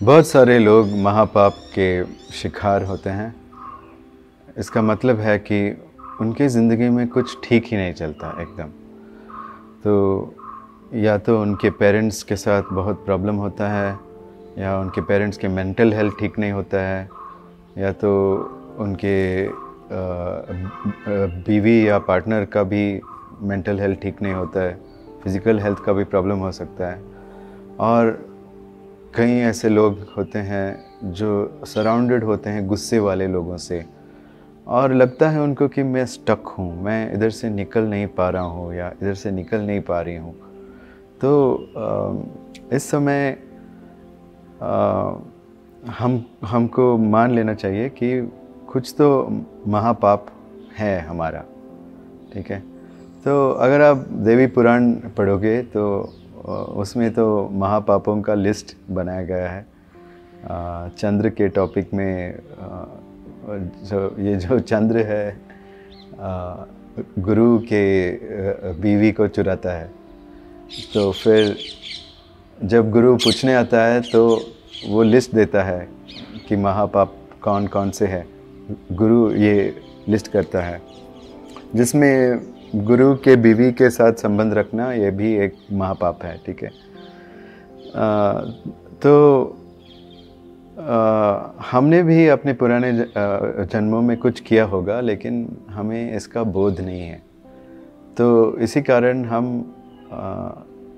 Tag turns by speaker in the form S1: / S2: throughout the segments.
S1: बहुत सारे लोग महापाप के शिकार होते हैं। इसका मतलब है कि उनकी ज़िंदगी में कुछ ठीक ही नहीं चलता एकदम। तो या तो उनके पेरेंट्स के साथ बहुत प्रॉब्लम होता है, या उनके पेरेंट्स के मेंटल हेल्थ ठीक नहीं होता है, या तो उनके बीवी या पार्टनर का भी मेंटल हेल्थ ठीक नहीं होता है, फिज़िकल हेल्थ का भी प्रॉब्लम हो सकता है। और कई ऐसे लोग होते हैं जो सराउंडेड होते हैं गुस्से वाले लोगों से, और लगता है उनको कि मैं स्टक हूँ, मैं इधर से निकल नहीं पा रहा हूँ या इधर से निकल नहीं पा रही हूँ। तो इस समय हमको मान लेना चाहिए कि कुछ तो महापाप है हमारा, ठीक है। तो अगर आप देवी पुराण पढ़ोगे तो उसमें तो महापापों का लिस्ट बनाया गया है। चंद्र के टॉपिक में जो चंद्र है गुरु के बीवी को चुराता है। तो फिर जब गुरु पूछने आता है तो वो लिस्ट देता है कि महापाप कौन कौन से हैं। गुरु ये लिस्ट करता है, जिसमें गुरु के बीवी के साथ संबंध रखना ये भी एक महापाप है, ठीक है। हमने भी अपने पुराने जन्मों में कुछ किया होगा, लेकिन हमें इसका बोध नहीं है। तो इसी कारण हम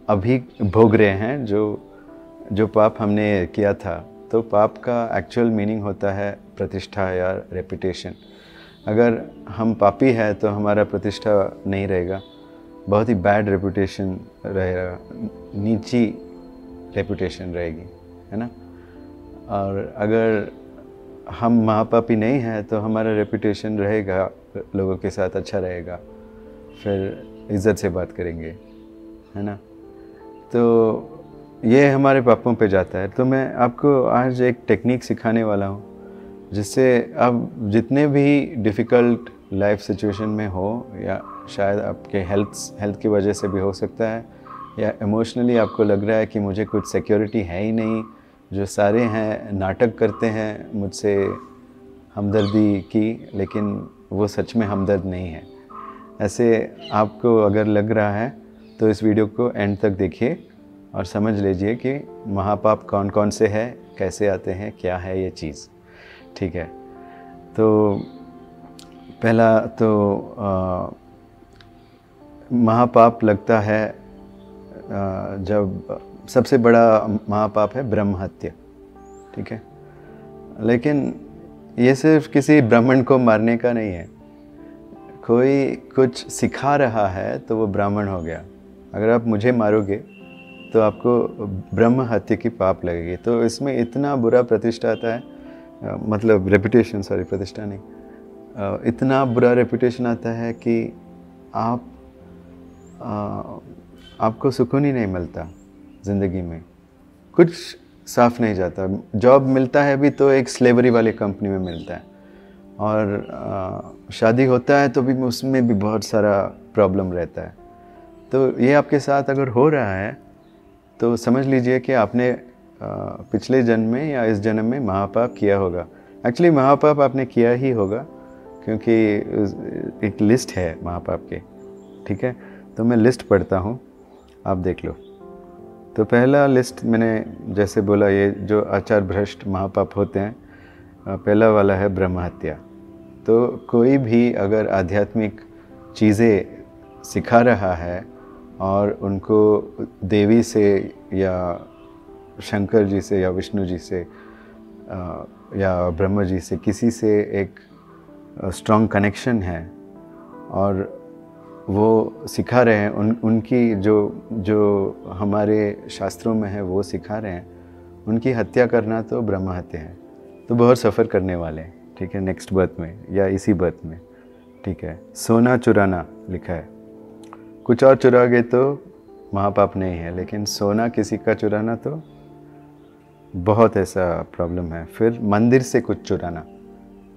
S1: अभी भोग रहे हैं जो पाप हमने किया था। तो पाप का एक्चुअल मीनिंग होता है प्रतिष्ठा या रेपुटेशन। अगर हम पापी हैं तो हमारा प्रतिष्ठा नहीं रहेगा, बहुत ही बैड रेपुटेशन रहेगा, नीची रेपुटेशन रहेगी, है ना। और अगर हम महापापी नहीं हैं तो हमारा रेपुटेशन रहेगा, लोगों के साथ अच्छा रहेगा, फिर इज़्ज़त से बात करेंगे, है ना। तो ये हमारे पापों पे जाता है। तो मैं आपको आज एक टेक्निक सिखाने वाला हूँ, जिससे आप जितने भी डिफ़िकल्ट लाइफ सिचुएशन में हो, या शायद आपके हेल्थ की वजह से भी हो सकता है, या इमोशनली आपको लग रहा है कि मुझे कुछ सिक्योरिटी है ही नहीं, जो सारे हैं नाटक करते हैं मुझसे हमदर्दी की, लेकिन वो सच में हमदर्द नहीं है। ऐसे आपको अगर लग रहा है तो इस वीडियो को एंड तक देखिए और समझ लीजिए कि महापाप कौन कौन से हैं, कैसे आते हैं, क्या है ये चीज़, ठीक है। तो पहला तो महापाप लगता है जब सबसे बड़ा महापाप है ब्रह्म हत्या, ठीक है। लेकिन ये सिर्फ किसी ब्राह्मण को मारने का नहीं है। कोई कुछ सिखा रहा है तो वो ब्राह्मण हो गया। अगर आप मुझे मारोगे तो आपको ब्रह्म हत्या की पाप लगेगी। तो इसमें इतना बुरा प्रतिष्ठा आता है, मतलब रेपुटेशन, सॉरी प्रतिष्ठा नहीं, इतना बुरा रेपुटेशन आता है कि आपको सुकून ही नहीं मिलता ज़िंदगी में, कुछ साफ नहीं जाता। जॉब मिलता है भी तो एक स्लेवरी वाली कंपनी में मिलता है, और शादी होता है तो भी उसमें भी बहुत सारा प्रॉब्लम रहता है। तो ये आपके साथ अगर हो रहा है तो समझ लीजिए कि आपने पिछले जन्म में या इस जन्म में महापाप किया होगा। एक्चुअली महापाप आपने किया ही होगा, क्योंकि एक लिस्ट है महापाप के, ठीक है। तो मैं लिस्ट पढ़ता हूँ, आप देख लो। तो पहला लिस्ट मैंने जैसे बोला, ये जो आचार भ्रष्ट महापाप होते हैं, पहला वाला है ब्रह्म हत्या। तो कोई भी अगर आध्यात्मिक चीज़ें सिखा रहा है और उनको देवी से या शंकर जी से या विष्णु जी से या ब्रह्मा जी से, किसी से एक स्ट्रॉन्ग कनेक्शन है, और वो सिखा रहे हैं, उनकी जो हमारे शास्त्रों में है वो सिखा रहे हैं, उनकी हत्या करना तो ब्रह्म हत्या है। तो बहुत सफ़र करने वाले हैं, ठीक है, नेक्स्ट बर्थ में या इसी बर्थ में, ठीक है। सोना चुराना लिखा है, कुछ और चुरा गए तो महापाप नहीं है, लेकिन सोना किसी का चुराना तो बहुत ऐसा प्रॉब्लम है। फिर मंदिर से कुछ चुराना,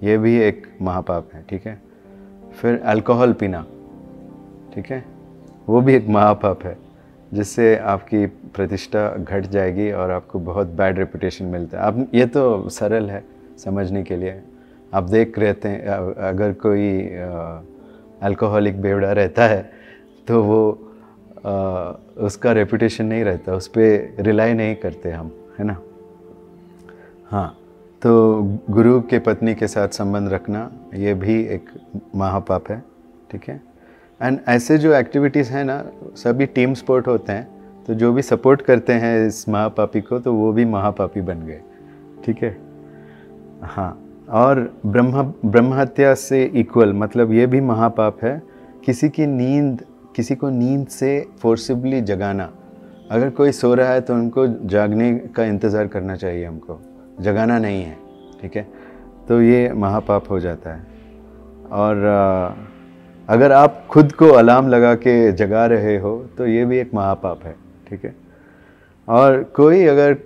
S1: ये भी एक महापाप है, ठीक है। फिर अल्कोहल पीना, ठीक है, वो भी एक महापाप है। जिससे आपकी प्रतिष्ठा घट जाएगी और आपको बहुत बैड रेपुटेशन मिलता है। आप ये तो सरल है समझने के लिए। आप देख रहते हैं अगर कोई अल्कोहलिक बेवड़ा रहता है तो वो उसका रेपुटेशन नहीं रहता, उस पर रिलाई नहीं करते हम, है ना। हाँ, तो गुरु के पत्नी के साथ संबंध रखना ये भी एक महापाप है, ठीक है। एंड ऐसे जो एक्टिविटीज़ हैं ना, सभी टीम स्पोर्ट होते हैं, तो जो भी सपोर्ट करते हैं इस महापापी को तो वो भी महापापी बन गए, ठीक है। हाँ, और ब्रह्म हत्या से इक्वल, मतलब ये भी महापाप है। किसी को नींद से फोर्सिबली जगाना। अगर कोई सो रहा है तो उनको जागने का इंतज़ार करना चाहिए, हमको जगाना नहीं है, ठीक है। तो ये महापाप हो जाता है। और अगर आप खुद को अलार्म लगा के जगा रहे हो तो ये भी एक महापाप है, ठीक है। और कोई अगर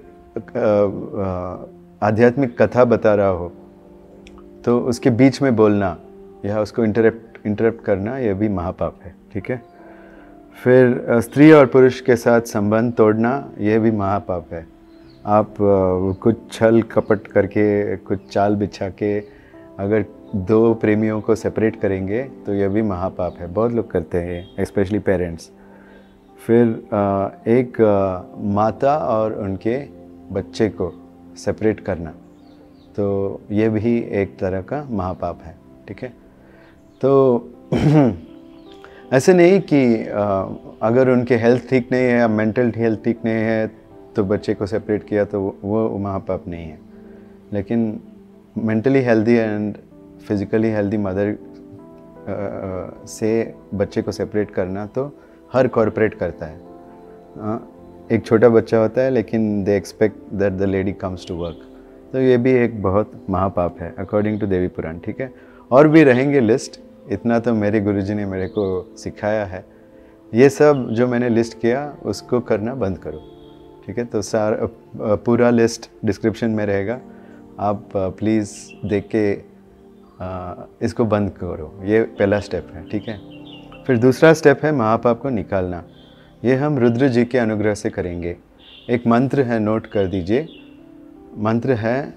S1: आध्यात्मिक कथा बता रहा हो तो उसके बीच में बोलना या उसको इंटरप्ट करना, यह भी महापाप है, ठीक है। फिर स्त्री और पुरुष के साथ संबंध तोड़ना, यह भी महापाप है। आप कुछ छल कपट करके, कुछ चाल बिछा के अगर दो प्रेमियों को सेपरेट करेंगे तो यह भी महापाप है। बहुत लोग करते हैं, स्पेशली पेरेंट्स। फिर एक माता और उनके बच्चे को सेपरेट करना, तो ये भी एक तरह का महापाप है, ठीक है। तो ऐसे नहीं कि अगर उनके हेल्थ ठीक नहीं है या मेंटल हेल्थ ठीक नहीं है तो बच्चे को सेपरेट किया तो वो महापाप नहीं है। लेकिन mentally healthy and physically healthy mother से बच्चे को सेपरेट करना तो हर कॉर्पोरेट करता है। एक छोटा बच्चा होता है लेकिन they expect that the lady comes to work, तो ये भी एक बहुत महापाप है अकॉर्डिंग टू देवी पुराण, ठीक है। और भी रहेंगे लिस्ट, इतना तो मेरे गुरुजी ने मेरे को सिखाया है। ये सब जो मैंने लिस्ट किया उसको करना बंद करो, ठीक है। तो पूरा लिस्ट डिस्क्रिप्शन में रहेगा, आप प्लीज़ देख के इसको बंद करो। ये पहला स्टेप है, ठीक है। फिर दूसरा स्टेप है महापाप को निकालना। ये हम रुद्र जी के अनुग्रह से करेंगे। एक मंत्र है, नोट कर दीजिए। मंत्र है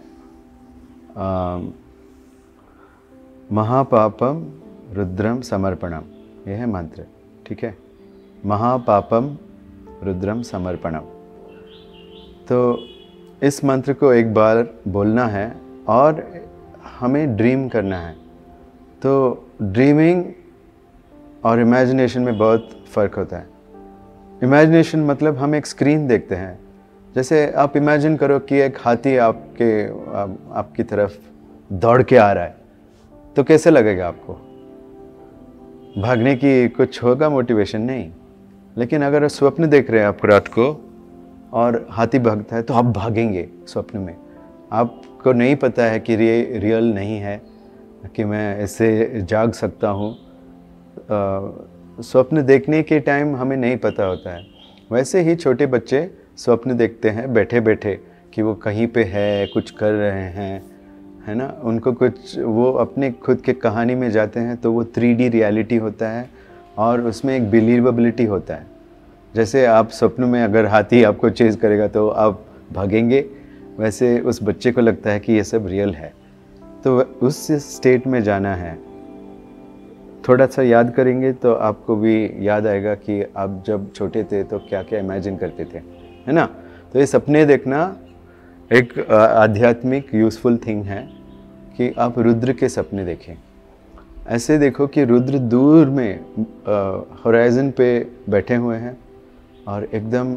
S1: महापापम रुद्रम समर्पणम। यह है मंत्र, ठीक है। महापापम रुद्रम समर्पणम। तो इस मंत्र को एक बार बोलना है और हमें ड्रीम करना है। तो ड्रीमिंग और इमेजिनेशन में बहुत फ़र्क होता है। इमेजिनेशन मतलब हम एक स्क्रीन देखते हैं। जैसे आप इमेजिन करो कि एक हाथी आपकी तरफ दौड़ के आ रहा है, तो कैसे लगेगा आपको? भागने की कुछ होगा मोटिवेशन? नहीं। लेकिन अगर आप स्वप्न देख रहे हैं आप रात को और हाथी भागता है तो आप भागेंगे स्वप्न में। आपको नहीं पता है कि रियल नहीं है, कि मैं इससे जाग सकता हूँ। स्वप्न देखने के टाइम हमें नहीं पता होता है। वैसे ही छोटे बच्चे स्वप्न देखते हैं बैठे बैठे कि वो कहीं पे है, कुछ कर रहे हैं, है ना। उनको कुछ, वो अपने खुद के कहानी में जाते हैं तो वो 3D रियलिटी होता है और उसमें एक बिलीवेबिलिटी होता है। जैसे आप स्वप्न में अगर हाथी आपको चेज करेगा तो आप भागेंगे, वैसे उस बच्चे को लगता है कि ये सब रियल है। तो उस स्टेट में जाना है। थोड़ा सा याद करेंगे तो आपको भी याद आएगा कि आप जब छोटे थे तो क्या क्या इमेजिन करते थे, है ना। तो ये सपने देखना एक आध्यात्मिक यूज़फुल थिंग है कि आप रुद्र के सपने देखें। ऐसे देखो कि रुद्र दूर में होराइज़न पे बैठे हुए हैं और एकदम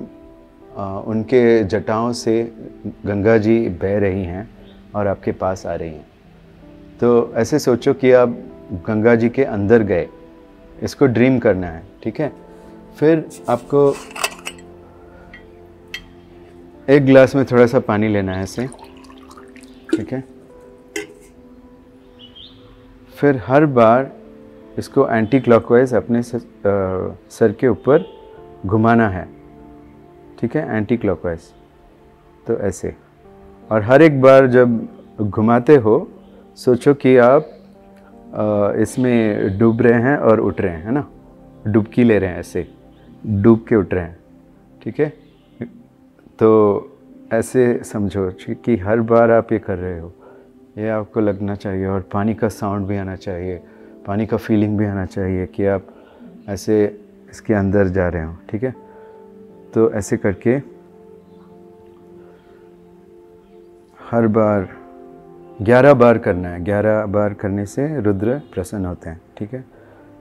S1: उनके जटाओं से गंगा जी बह रही हैं और आपके पास आ रही हैं। तो ऐसे सोचो कि आप गंगा जी के अंदर गए। इसको ड्रीम करना है, ठीक है। फिर आपको एक गिलास में थोड़ा सा पानी लेना है ऐसे, ठीक है। फिर हर बार इसको एंटी क्लॉकवाइज अपने सर के ऊपर घुमाना है, ठीक है, एंटी क्लॉकवाइज। तो ऐसे, और हर एक बार जब घुमाते हो सोचो कि आप इसमें डूब रहे हैं और उठ रहे हैं, है ना। डुबकी ले रहे हैं, ऐसे डूब के उठ रहे हैं, ठीक है। तो ऐसे समझो कि हर बार आप ये कर रहे हो, ये आपको लगना चाहिए, और पानी का साउंड भी आना चाहिए, पानी का फीलिंग भी आना चाहिए कि आप ऐसे इसके अंदर जा रहे हो, ठीक है। तो ऐसे करके हर बार 11 बार करना है। 11 बार करने से रुद्र प्रसन्न होते हैं, ठीक है।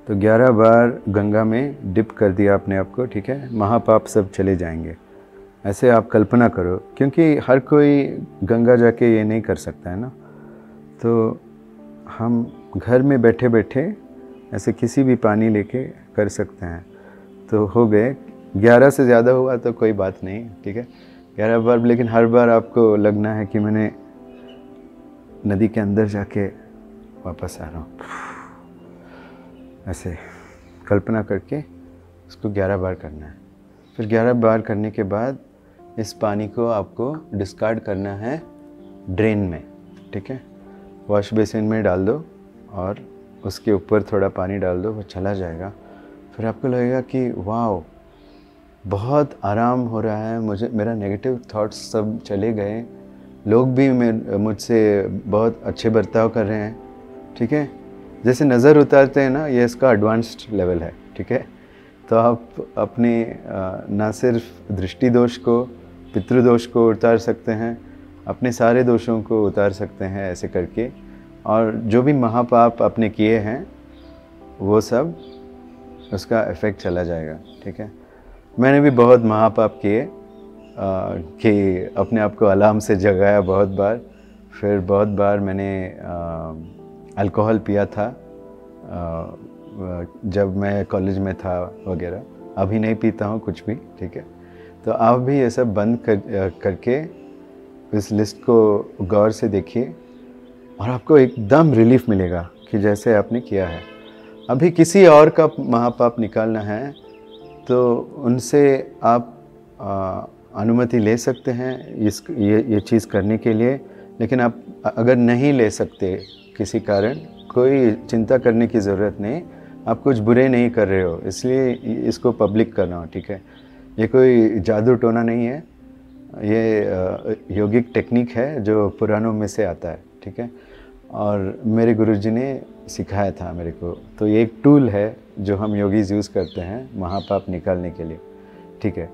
S1: तो 11 बार गंगा में डिप कर दिया आपने आपको, ठीक है। महापाप सब चले जाएंगे। ऐसे आप कल्पना करो, क्योंकि हर कोई गंगा जाके ये नहीं कर सकता है ना। तो हम घर में बैठे बैठे ऐसे किसी भी पानी लेके कर सकते हैं। तो हो गए 11 से ज़्यादा हुआ तो कोई बात नहीं, ठीक है। 11 बार, लेकिन हर बार आपको लगना है कि मैंने नदी के अंदर जाके वापस आ रहा हूँ। ऐसे कल्पना करके उसको 11 बार करना है। फिर 11 बार करने के बाद इस पानी को आपको डिस्कार्ड करना है ड्रेन में, ठीक है। वॉश बेसिन में डाल दो और उसके ऊपर थोड़ा पानी डाल दो, वो चला जाएगा। फिर आपको लगेगा कि वाह, बहुत आराम हो रहा है मुझे, मेरा नेगेटिव थॉट्स सब चले गए, लोग भी मुझसे बहुत अच्छे बर्ताव कर रहे हैं, ठीक है। जैसे नज़र उतारते हैं ना, ये इसका एडवांस्ड लेवल है, ठीक है। तो आप अपने ना सिर्फ दृष्टि दोष को, पितृदोष को उतार सकते हैं, अपने सारे दोषों को उतार सकते हैं ऐसे करके। और जो भी महापाप आपने किए हैं वो सब, उसका इफ़ेक्ट चला जाएगा, ठीक है। मैंने भी बहुत महापाप किए कि अपने आप को अलार्म से जगाया बहुत बार। फिर बहुत बार मैंने अल्कोहल पिया था जब मैं कॉलेज में था वगैरह। अभी नहीं पीता हूँ कुछ भी, ठीक है। तो आप भी ये सब बंद करके इस लिस्ट को गौर से देखिए और आपको एकदम रिलीफ मिलेगा कि जैसे आपने किया है। अभी किसी और का महापाप निकालना है तो उनसे आप अनुमति ले सकते हैं ये चीज़ करने के लिए। लेकिन आप अगर नहीं ले सकते किसी कारण, कोई चिंता करने की ज़रूरत नहीं। आप कुछ बुरे नहीं कर रहे हो इसलिए इसको पब्लिक करना हो, ठीक है। ये कोई जादू टोना नहीं है, ये योगिक टेक्निक है जो पुराणों में से आता है, ठीक है। और मेरे गुरुजी ने सिखाया था मेरे को। तो ये एक टूल है जो हम योगीज़ यूज़ करते हैं महापाप निकालने के लिए, ठीक है।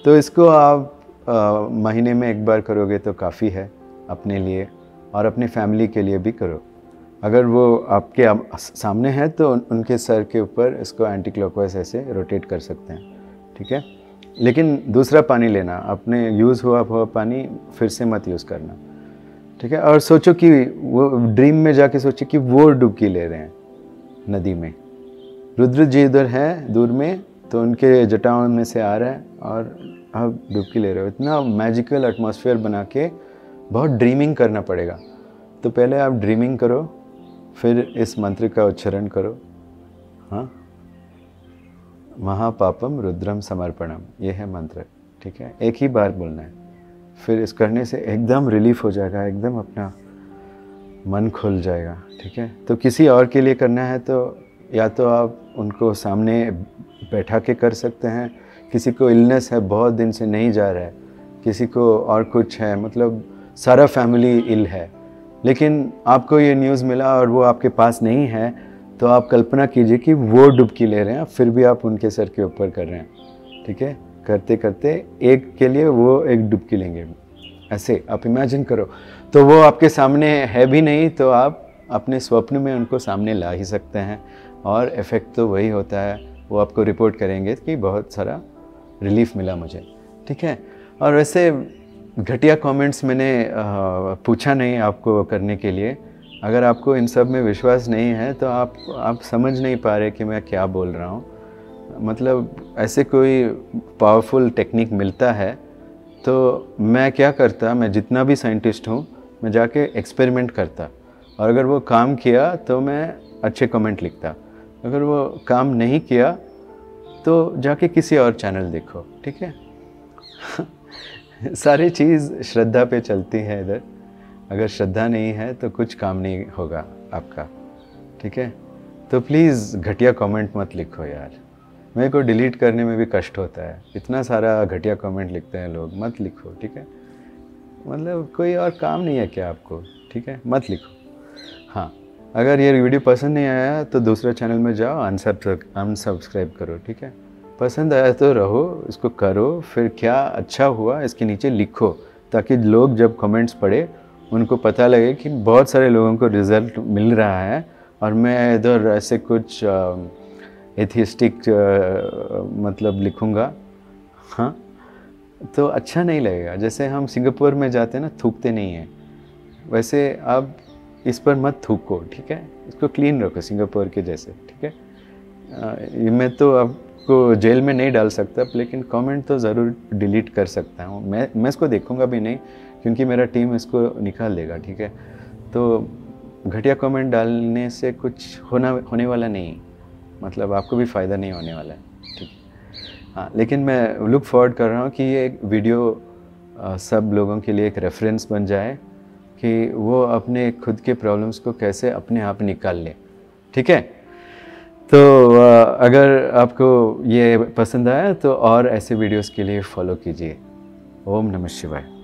S1: तो इसको आप महीने में एक बार करोगे तो काफ़ी है अपने लिए, और अपने फैमिली के लिए भी करो। अगर वो आपके सामने है तो उनके सर के ऊपर इसको एंटी क्लॉकवाइज ऐसे रोटेट कर सकते हैं, ठीक है। लेकिन दूसरा पानी लेना, अपने यूज़ हुआ पानी फिर से मत यूज़ करना, ठीक है। और सोचो कि वो ड्रीम में जाके सोचो कि वो डुबकी ले रहे हैं नदी में, रुद्र जी उधर है दूर में, तो उनके जटाओं में से आ रहा है और आप डुबकी ले रहे हो। इतना मैजिकल एटमॉस्फेयर बना के बहुत ड्रीमिंग करना पड़ेगा। तो पहले आप ड्रीमिंग करो, फिर इस मंत्र का उच्चारण करो, हाँ, महापापम रुद्रम समर्पणम, ये है मंत्र, ठीक है। एक ही बार बोलना है। फिर इस करने से एकदम रिलीफ हो जाएगा, एकदम अपना मन खुल जाएगा, ठीक है। तो किसी और के लिए करना है तो या तो आप उनको सामने बैठा के कर सकते हैं। किसी को इलनेस है, बहुत दिन से नहीं जा रहा है, किसी को और कुछ है, मतलब सारा फैमिली इल है, लेकिन आपको ये न्यूज़ मिला और वो आपके पास नहीं है, तो आप कल्पना कीजिए कि वो डुबकी ले रहे हैं, फिर भी आप उनके सर के ऊपर कर रहे हैं, ठीक है। करते करते एक के लिए वो एक डुबकी लेंगे, ऐसे आप इमेजिन करो। तो वो आपके सामने है भी नहीं, तो आप अपने स्वप्न में उनको सामने ला ही सकते हैं, और इफ़ेक्ट तो वही होता है। वो आपको रिपोर्ट करेंगे कि बहुत सारा रिलीफ मिला मुझे, ठीक है। और वैसे घटिया कमेंट्स मैंने पूछा नहीं आपको करने के लिए। अगर आपको इन सब में विश्वास नहीं है तो आप समझ नहीं पा रहे कि मैं क्या बोल रहा हूँ। मतलब ऐसे कोई पावरफुल टेक्निक मिलता है तो मैं क्या करता, मैं जितना भी साइंटिस्ट हूँ मैं जाके एक्सपेरिमेंट करता, और अगर वो काम किया तो मैं अच्छे कमेंट लिखता, अगर वो काम नहीं किया तो जाके किसी और चैनल देखो, ठीक है। सारी चीज़ श्रद्धा पे चलती है इधर। अगर श्रद्धा नहीं है तो कुछ काम नहीं होगा आपका, ठीक है। तो प्लीज़ घटिया कमेंट मत लिखो यार, मेरे को डिलीट करने में भी कष्ट होता है, इतना सारा घटिया कमेंट लिखते हैं लोग। मत लिखो, ठीक है, मतलब कोई और काम नहीं है क्या आपको, ठीक है, मत लिखो। हाँ, अगर ये वीडियो पसंद नहीं आया तो दूसरा चैनल में जाओ, अनसब्सक्राइब करो, ठीक है। पसंद आया तो रहो, इसको करो, फिर क्या अच्छा हुआ इसके नीचे लिखो, ताकि लोग जब कमेंट्स पढ़े उनको पता लगे कि बहुत सारे लोगों को रिज़ल्ट मिल रहा है और मैं इधर ऐसे कुछ एथिस्टिक मतलब लिखूँगा, हाँ, तो अच्छा नहीं लगेगा। जैसे हम सिंगापुर में जाते हैं ना, थूकते नहीं हैं, वैसे आप इस पर मत थूको, ठीक है, इसको क्लीन रखो सिंगापुर के जैसे, ठीक है। ये मैं तो आपको जेल में नहीं डाल सकता, लेकिन कमेंट तो ज़रूर डिलीट कर सकता हूँ। मैं इसको देखूँगा भी नहीं, क्योंकि मेरा टीम इसको निकाल देगा, ठीक है। तो घटिया कमेंट डालने से कुछ होने वाला नहीं, मतलब आपको भी फ़ायदा नहीं होने वाला है, ठीक है। हाँ, लेकिन मैं लुक फॉरवर्ड कर रहा हूँ कि ये एक वीडियो सब लोगों के लिए एक रेफरेंस बन जाए कि वो अपने खुद के प्रॉब्लम्स को कैसे अपने आप निकाल ले, ठीक है। तो अगर आपको ये पसंद आया तो और ऐसे वीडियोस के लिए फॉलो कीजिए। ओम नमः शिवाय।